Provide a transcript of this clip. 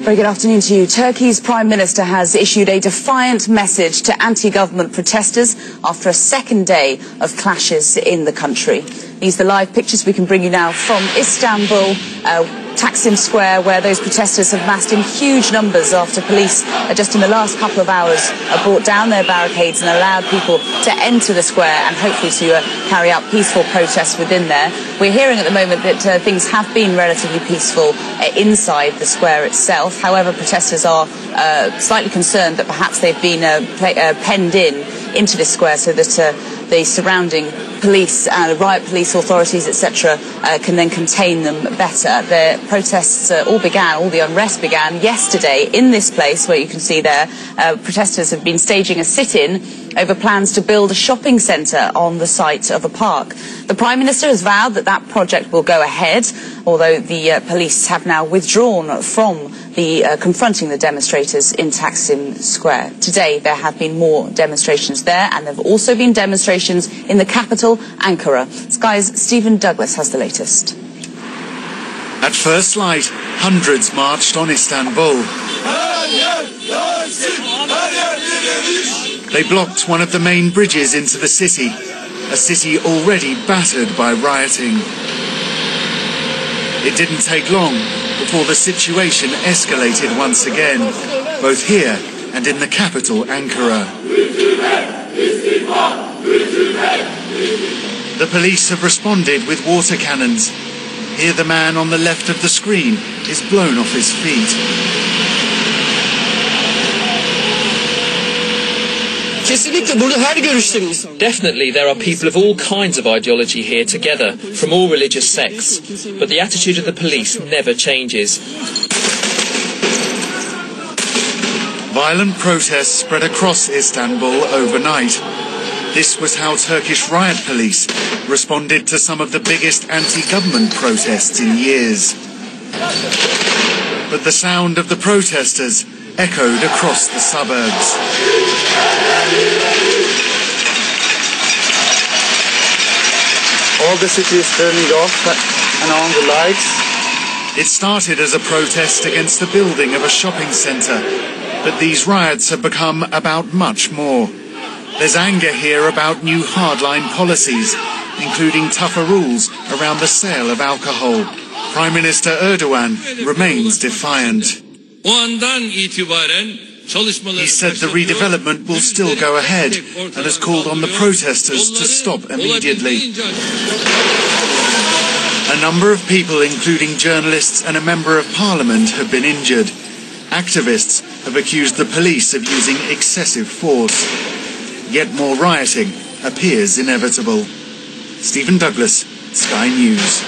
Very good afternoon to you. Turkey's Prime Minister has issued a defiant message to anti-government protesters after a second day of clashes in the country. These are the live pictures we can bring you now from Istanbul, Taksim Square, where those protesters have massed in huge numbers after police, just in the last couple of hours, brought down their barricades and allowed people to enter the square and hopefully to carry out peaceful protests within there. We're hearing at the moment that things have been relatively peaceful inside the square itself. However, protesters are slightly concerned that perhaps they've been penned into this square so that the surrounding police, riot police authorities, etc., can then contain them better. The protests all the unrest began yesterday in this place where you can see there. Protesters have been staging a sit-in over plans to build a shopping centre on the site of a park. The Prime Minister has vowed that that project will go ahead, although the police have now withdrawn from confronting the demonstrators in Taksim Square. Today there have been more demonstrations there, and there have also been demonstrations in the capital, Ankara. Sky's Stephen Douglas has the latest. At first light, hundreds marched on Istanbul. They blocked one of the main bridges into the city, a city already battered by rioting. It didn't take long before the situation escalated once again, both here and in the capital, Ankara. The police have responded with water cannons. Here the man on the left of the screen is blown off his feet. Definitely there are people of all kinds of ideology here together, from all religious sects, but the attitude of the police never changes. Violent protests spread across Istanbul overnight. This was how Turkish riot police responded to some of the biggest anti-government protests in years. But the sound of the protesters echoed across the suburbs. All the city is turning off and on the lights. It started as a protest against the building of a shopping centre, but these riots have become about much more. There's anger here about new hardline policies, including tougher rules around the sale of alcohol. Prime Minister Erdogan remains defiant. He said the redevelopment will still go ahead and has called on the protesters to stop immediately. A number of people, including journalists and a member of parliament, have been injured. Activists have accused the police of using excessive force. Yet more rioting appears inevitable. Stephen Douglas, Sky News.